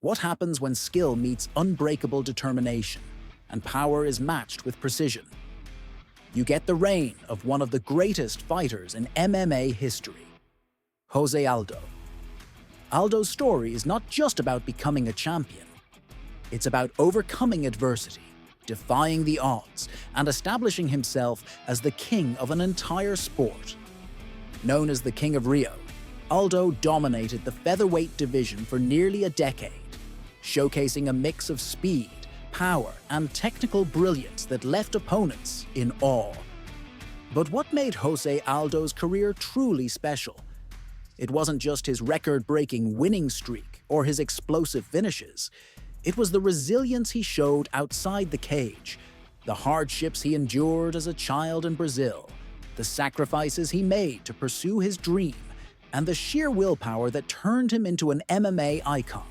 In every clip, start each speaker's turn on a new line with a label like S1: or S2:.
S1: What happens when skill meets unbreakable determination and power is matched with precision? You get the reign of one of the greatest fighters in MMA history, José Aldo. Aldo's story is not just about becoming a champion. It's about overcoming adversity, defying the odds, and establishing himself as the king of an entire sport. Known as the King of Rio, Aldo dominated the featherweight division for nearly a decade, showcasing a mix of speed, power, and technical brilliance that left opponents in awe. But what made José Aldo's career truly special? It wasn't just his record-breaking winning streak or his explosive finishes. It was the resilience he showed outside the cage, the hardships he endured as a child in Brazil, the sacrifices he made to pursue his dream, and the sheer willpower that turned him into an MMA icon.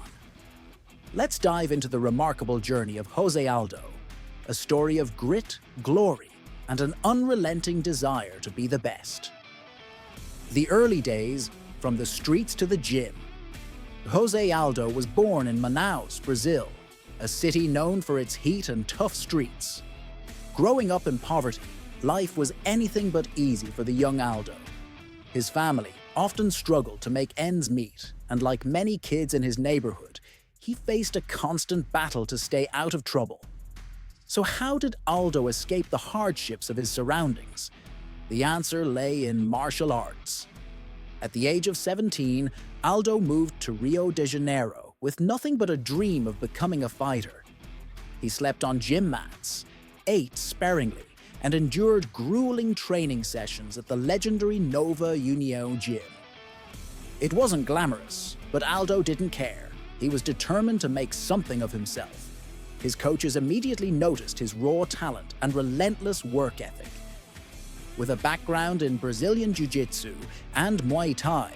S1: Let's dive into the remarkable journey of José Aldo, a story of grit, glory, and an unrelenting desire to be the best. The early days, from the streets to the gym. José Aldo was born in Manaus, Brazil, a city known for its heat and tough streets. Growing up in poverty, life was anything but easy for the young Aldo. His family often struggled to make ends meet, and like many kids in his neighborhood, he faced a constant battle to stay out of trouble. So how did Aldo escape the hardships of his surroundings? The answer lay in martial arts. At the age of 17, Aldo moved to Rio de Janeiro with nothing but a dream of becoming a fighter. He slept on gym mats, ate sparingly, and endured grueling training sessions at the legendary Nova União gym. It wasn't glamorous, but Aldo didn't care. He was determined to make something of himself. His coaches immediately noticed his raw talent and relentless work ethic. With a background in Brazilian Jiu-Jitsu and Muay Thai,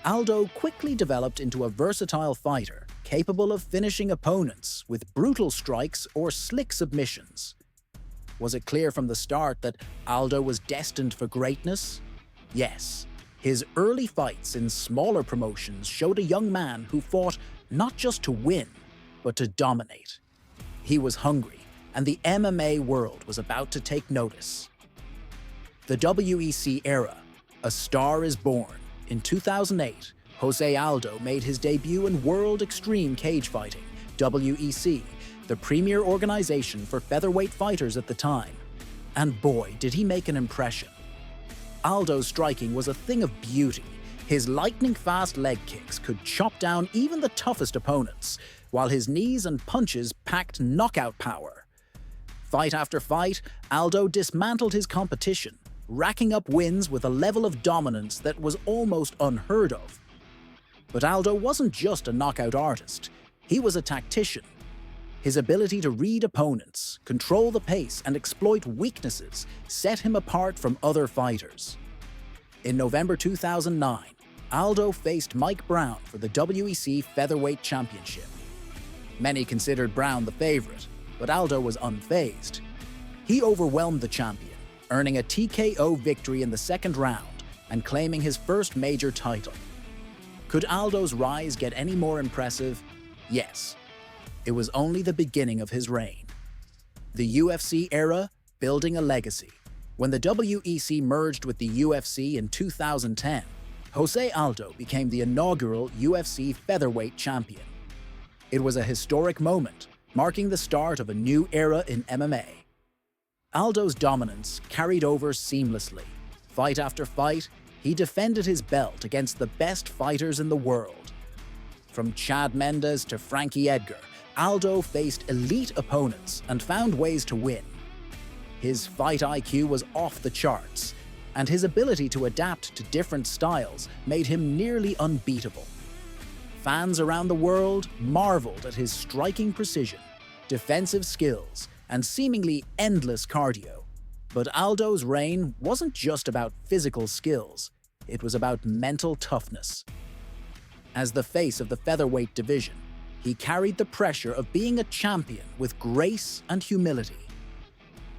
S1: Aldo quickly developed into a versatile fighter, capable of finishing opponents with brutal strikes or slick submissions. Was it clear from the start that Aldo was destined for greatness? Yes. His early fights in smaller promotions showed a young man who fought not just to win, but to dominate. He was hungry, and the MMA world was about to take notice. The WEC era, A Star is Born. In 2008, José Aldo made his debut in World Extreme Cage Fighting, WEC, the premier organization for featherweight fighters at the time. And boy, did he make an impression. Aldo's striking was a thing of beauty. His lightning-fast leg kicks could chop down even the toughest opponents, while his knees and punches packed knockout power. Fight after fight, Aldo dismantled his competition, racking up wins with a level of dominance that was almost unheard of. But Aldo wasn't just a knockout artist, he was a tactician. His ability to read opponents, control the pace, and exploit weaknesses set him apart from other fighters. In November 2009, Aldo faced Mike Brown for the WEC Featherweight Championship. Many considered Brown the favorite, but Aldo was unfazed. He overwhelmed the champion, earning a TKO victory in the second round and claiming his first major title. Could Aldo's rise get any more impressive? Yes. It was only the beginning of his reign. The UFC era, building a legacy. When the WEC merged with the UFC in 2010, José Aldo became the inaugural UFC Featherweight Champion. It was a historic moment, marking the start of a new era in MMA. Aldo's dominance carried over seamlessly. Fight after fight, he defended his belt against the best fighters in the world. From Chad Mendes to Frankie Edgar, Aldo faced elite opponents and found ways to win. His fight IQ was off the charts, and his ability to adapt to different styles made him nearly unbeatable. Fans around the world marveled at his striking precision, defensive skills, and seemingly endless cardio. But Aldo's reign wasn't just about physical skills, it was about mental toughness. As the face of the featherweight division, he carried the pressure of being a champion with grace and humility.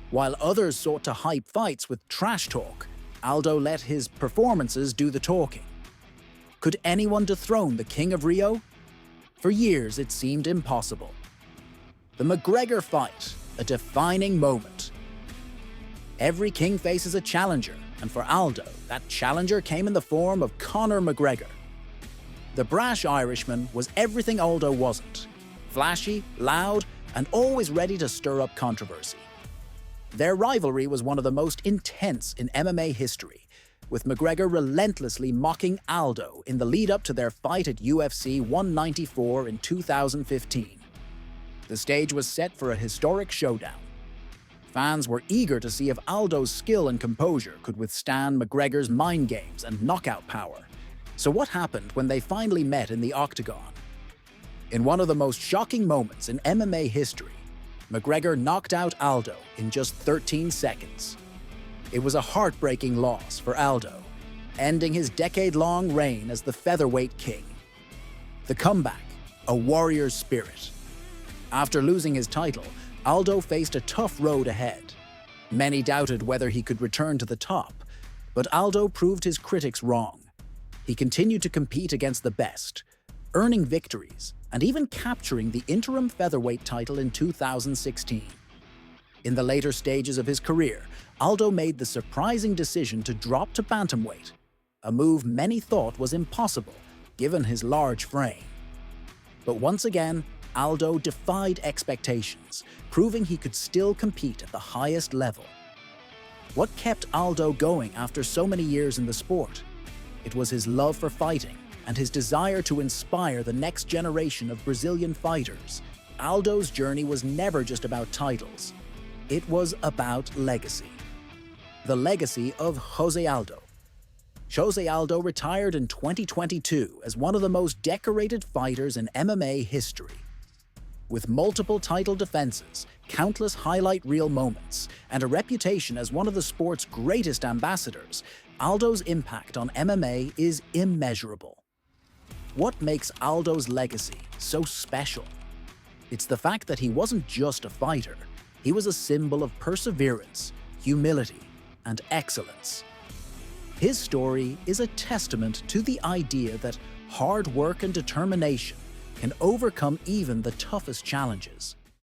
S1: While others sought to hype fights with trash talk, Aldo let his performances do the talking. Could anyone dethrone the King of Rio? For years, it seemed impossible. The McGregor fight, a defining moment. Every king faces a challenger, and for Aldo, that challenger came in the form of Conor McGregor. The brash Irishman was everything Aldo wasn't: flashy, loud, and always ready to stir up controversy. Their rivalry was one of the most intense in MMA history, with McGregor relentlessly mocking Aldo in the lead-up to their fight at UFC 194 in 2015. The stage was set for a historic showdown. Fans were eager to see if Aldo's skill and composure could withstand McGregor's mind games and knockout power. So what happened when they finally met in the Octagon? In one of the most shocking moments in MMA history, McGregor knocked out Aldo in just 13 seconds. It was a heartbreaking loss for Aldo, ending his decade-long reign as the featherweight king. The comeback, a warrior's spirit. After losing his title, Aldo faced a tough road ahead. Many doubted whether he could return to the top, but Aldo proved his critics wrong. He continued to compete against the best, earning victories and even capturing the interim featherweight title in 2016. In the later stages of his career, Aldo made the surprising decision to drop to bantamweight, a move many thought was impossible given his large frame. But once again, Aldo defied expectations, proving he could still compete at the highest level. What kept Aldo going after so many years in the sport? It was his love for fighting and his desire to inspire the next generation of Brazilian fighters. Aldo's journey was never just about titles. It was about legacy. The legacy of José Aldo. José Aldo retired in 2022 as one of the most decorated fighters in MMA history. With multiple title defenses, countless highlight reel moments, and a reputation as one of the sport's greatest ambassadors, Aldo's impact on MMA is immeasurable. What makes Aldo's legacy so special? It's the fact that he wasn't just a fighter. He was a symbol of perseverance, humility, and excellence. His story is a testament to the idea that hard work and determination can overcome even the toughest challenges.